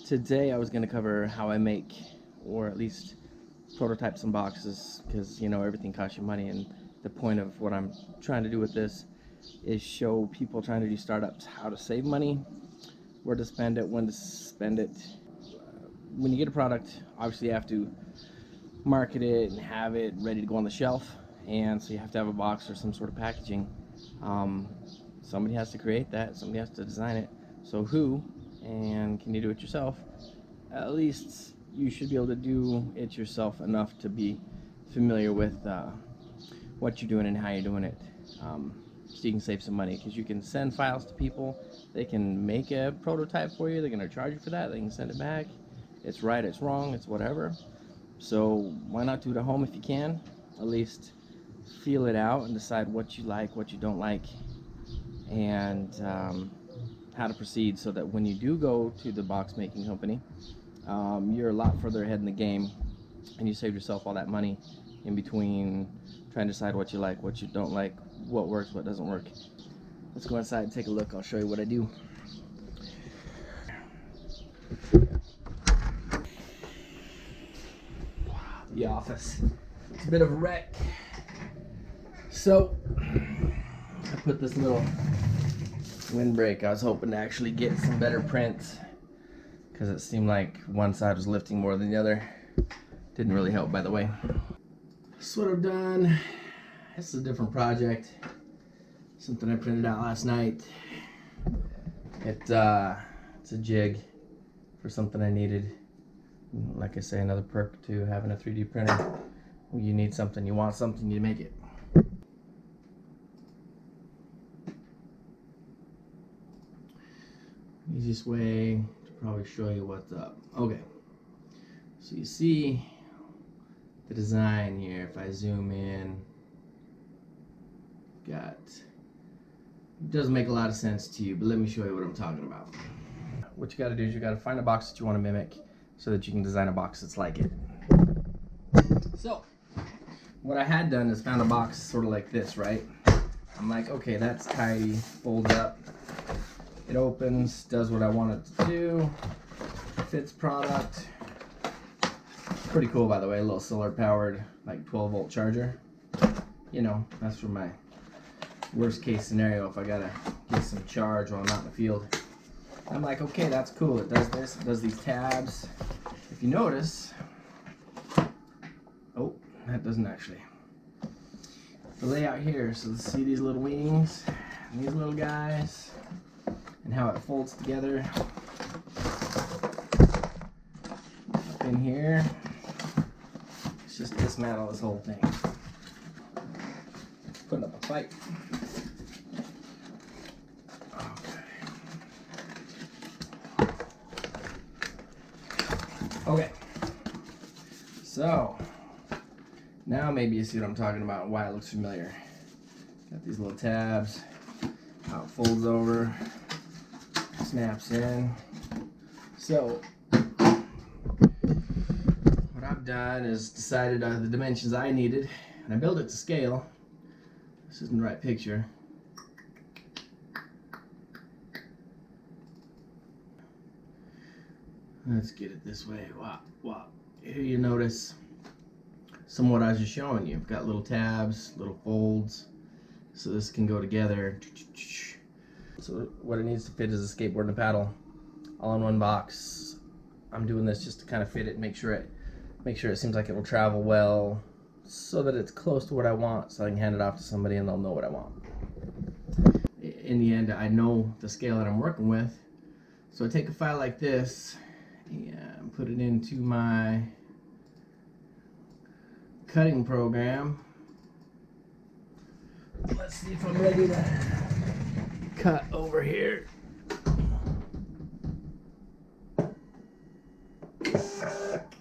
Today I was going to cover how I make, or at least prototype some boxes, because you know everything costs you money, and the point of what I'm trying to do with this is show people trying to do startups how to save money, where to spend it, when to spend it. When you get a product, obviously you have to market it and have it ready to go on the shelf, and so you have to have a box or some sort of packaging. Somebody has to create that, somebody has to design it. So who, and can you do it yourself? At least you should be able to do it yourself enough to be familiar with what you're doing and how you're doing it, so you can save some money, because you can send files to people, they can make a prototype for you, they're going to charge you for that, they can send it back. It's right, it's wrong, it's whatever. So why not do it at home if you can? At least feel it out and decide what you like, what you don't like, and how to proceed, so that when you do go to the box making company, you're a lot further ahead in the game, and you save yourself all that money in between trying to decide what you like, what you don't like, what works, what doesn't work. Let's go inside and take a look. I'll show you what I do. The office. It's a bit of a wreck. So I put this little windbreak. I was hoping to actually get some better prints, because it seemed like one side was lifting more than the other. Didn't really help, by the way. This is what I've done. This is a different project. Something I printed out last night. It's a jig for something I needed. Like I say, another perk to having a 3D printer. You need something, you want something, you make it. Easiest way to probably show you what's up. Okay, so you see the design here. If I zoom in, it doesn't make a lot of sense to you, but let me show you what I'm talking about. What you got to do is you got to find a box that you want to mimic, so that you can design a box that's like it. So what I had done is found a box sort of like this, right? I'm like, okay, that's tidy, folds up, it opens, does what I want it to do, fits product. Pretty cool, by the way. A little solar powered, like 12-volt charger. You know, that's for my worst case scenario if I gotta get some charge while I'm out in the field. I'm like, okay, that's cool. It does this, it does these tabs. If you notice, oh, that doesn't actually. The layout here, so let's see these little wings, and these little guys, and how it folds together. Up in here, let's just dismantle this whole thing. Putting up a fight. Okay, so now maybe you see what I'm talking about and why it looks familiar. Got these little tabs, how it folds over, snaps in. So what I've done is decided the dimensions I needed, and I built it to scale. This isn't the right picture. Let's get it this way. Wow. Here you notice some of what I was just showing you. I've got little tabs, little folds, so this can go together. So what it needs to fit is a skateboard and a paddle, all in one box. I'm doing this just to kind of fit it, make sure it seems like it will travel well, so that it's close to what I want, so I can hand it off to somebody and they'll know what I want. In the end, I know the scale that I'm working with, so I take a file like this and put it into my cutting program. Let's see if I'm ready to cut over here.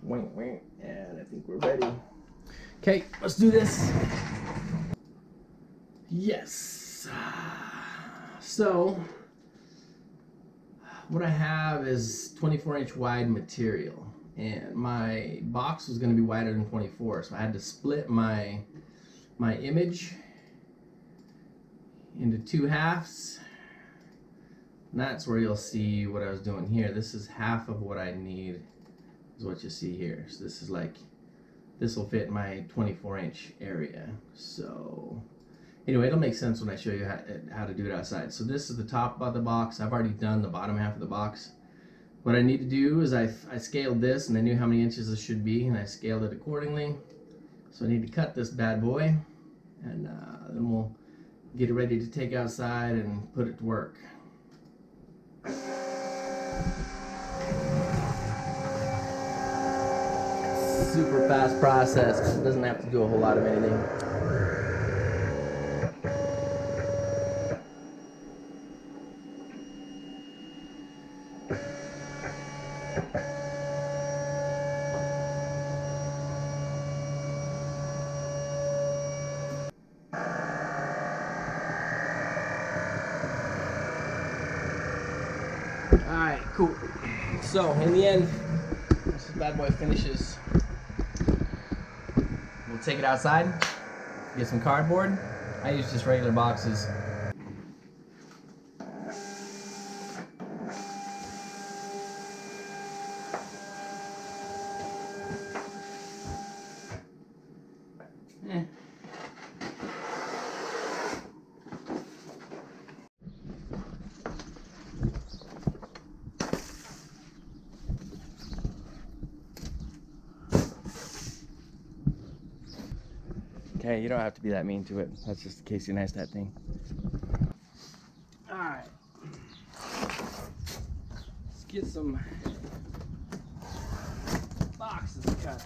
Wink, wink, and I think we're ready. Okay, let's do this. Yes. So what I have is 24-inch wide material, and my box was going to be wider than 24, so I had to split my image into two halves, And that's where you'll see what I was doing here. This is half of what I need, is what you see here. So this is like, this will fit my 24-inch area. So anyway, it'll make sense when I show you how to do it outside. So this is the top of the box. I've already done the bottom half of the box. What I need to do is I scaled this, and I knew how many inches this should be, and I scaled it accordingly. So I need to cut this bad boy, and then we'll get it ready to take outside and put it to work. Super fast process. It doesn't have to do a whole lot of anything. Alright, cool. So, in the end, once this bad boy finishes, we'll take it outside, get some cardboard. I use just regular boxes. Okay, you don't have to be that mean to it. That's just a Casey Neistat thing. Alright. Let's get some boxes cut.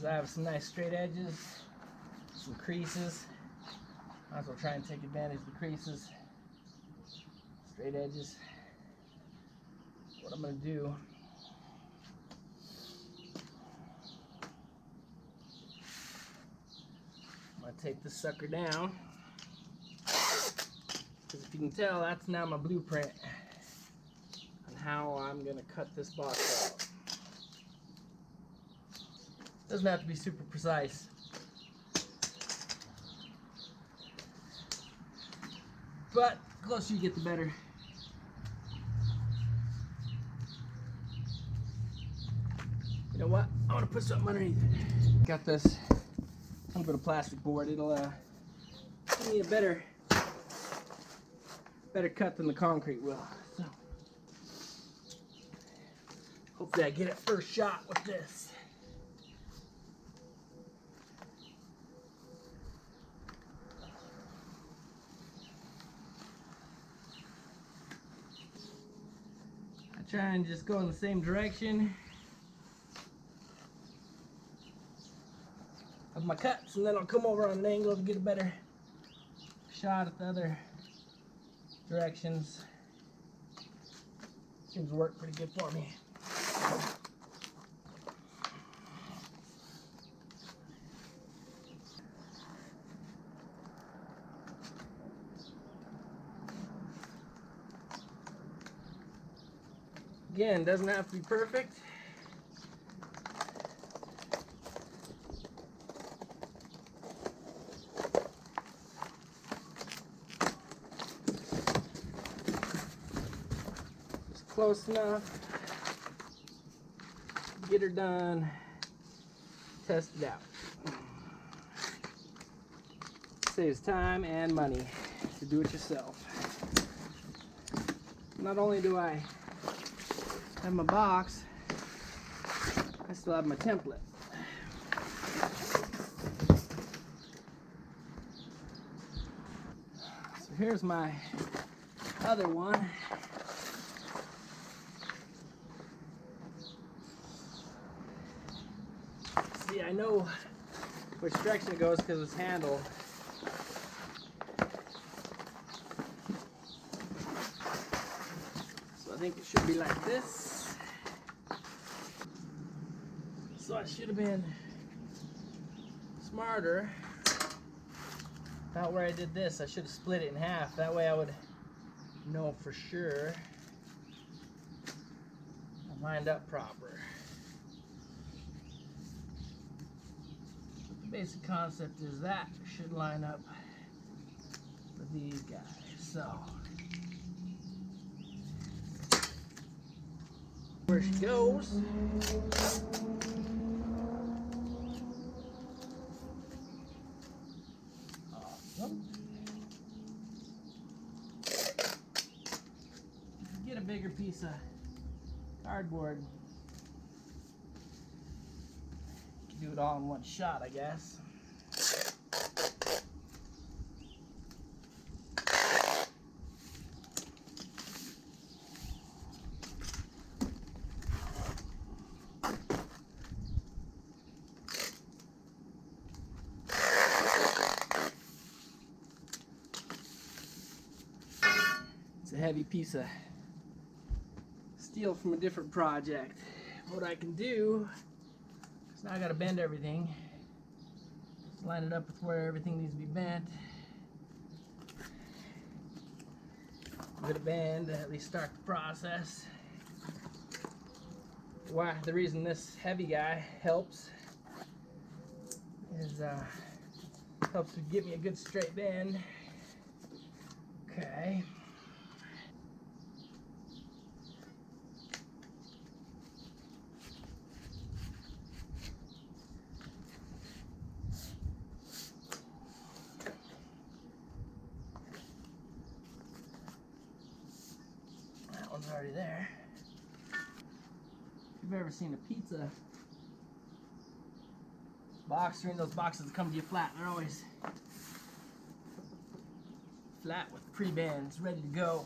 I have some nice straight edges, some creases. Might as well try and take advantage of the creases. Straight edges. What I'm going to do, I'm going to take this sucker down, because if you can tell, that's now my blueprint on how I'm going to cut this box out. Doesn't have to be super precise. But the closer you get, the better. You know what? I want to put something underneath it. Got this little bit of plastic board. It'll give me a better cut than the concrete will. So hopefully I get it first shot with this. Try and just go in the same direction of my cuts, and then I'll come over on an angle to get a better shot at the other directions. Seems to work pretty good for me. Again, doesn't have to be perfect. Just close enough. Get her done. Test it out. Saves time and money to do it yourself. Not only do I have my box, I still have my template. So here's my other one. See, I know which direction it goes because it's handled. So I think it should be like this. So I should have been smarter about where I did this. I should have split it in half. That way I would know for sure I lined up proper. But the basic concept is that should line up with these guys. So where she goes. Awesome. Get a bigger piece of cardboard. Do it all in one shot, I guess. It's a heavy piece of steel from a different project. What I can do is now I gotta bend everything. Just line it up with where everything needs to be bent. Give it a bend to at least start the process. Why? The reason this heavy guy helps is helps to give me a good straight bend. Okay. That one's already there. If you've ever seen a pizza box, or in those boxes that come to you flat, they're always flat with pre-bends, ready to go.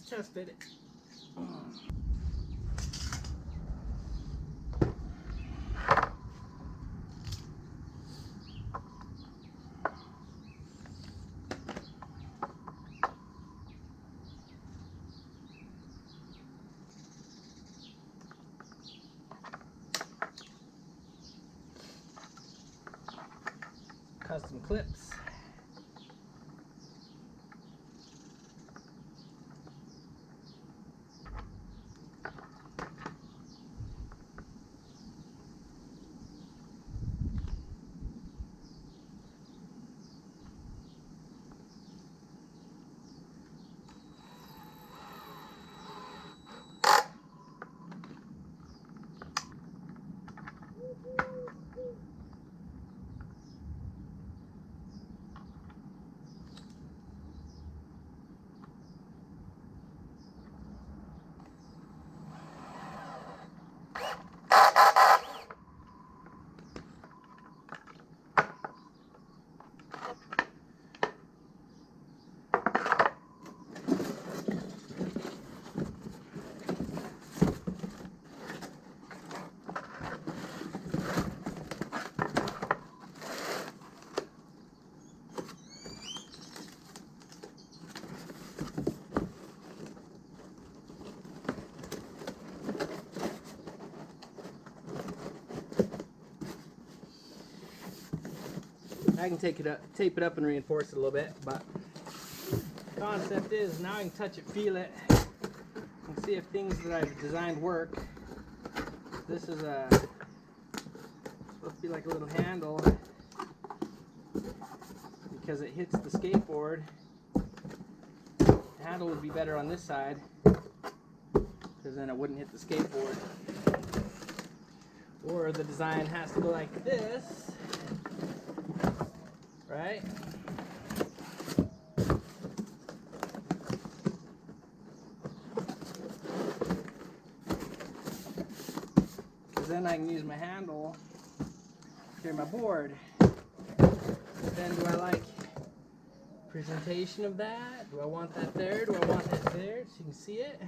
Just fit it. Custom clips. I can tape it up and reinforce it a little bit, but the concept is now I can touch it, feel it, and see if things that I've designed work. This is supposed to be like a little handle. because it hits the skateboard. The handle would be better on this side, because then it wouldn't hit the skateboard. Or the design has to go like this, right? Because then I can use my handle to carry my board. But then do I like presentation of that? Do I want that there? Do I want that there? So you can see it.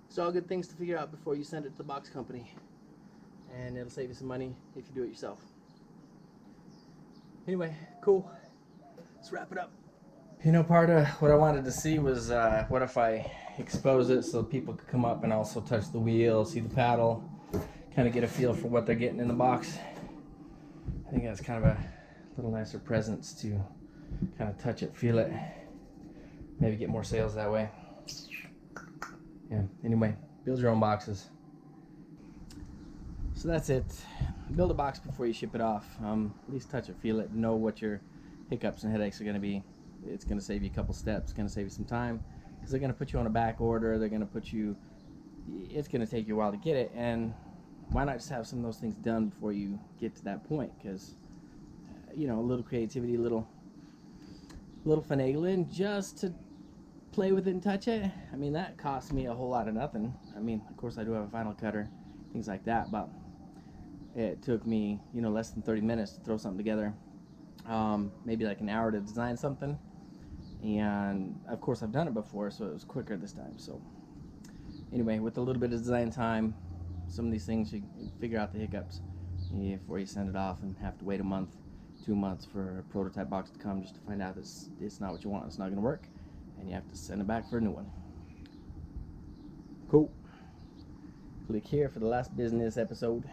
It's all good things to figure out before you send it to the box company. And it'll save you some money if you do it yourself. Anyway, cool. Let's wrap it up. You know, part of what I wanted to see was what if I expose it so people could come up and also touch the wheel, see the paddle, kind of get a feel for what they're getting in the box. I think that's kind of a little nicer presence to kind of touch it, feel it, maybe get more sales that way. Yeah, anyway, build your own boxes. So that's it. Build a box before you ship it off. At least touch it, feel it, know what your hiccups and headaches are going to be. It's going to save you a couple steps. It's going to save you some time, because they're going to put you on a back order. They're going to put you, it's going to take you a while to get it, and why not just have some of those things done before you get to that point? Because you know, a little creativity, a little finagling just to play with it and touch it. I mean, that cost me a whole lot of nothing. I mean, of course I do have a final cutter, things like that, but it took me, you know, less than 30 minutes to throw something together. Maybe like an hour to design something, and of course I've done it before, so it was quicker this time. So anyway, with a little bit of design time, some of these things you figure out the hiccups before you send it off and have to wait a month, 2 months for a prototype box to come just to find out it's not what you want, it's not going to work, and you have to send it back for a new one. Cool. Click here for the last business episode.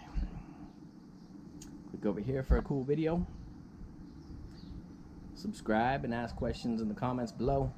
Click over here for a cool video. Subscribe and ask questions in the comments below.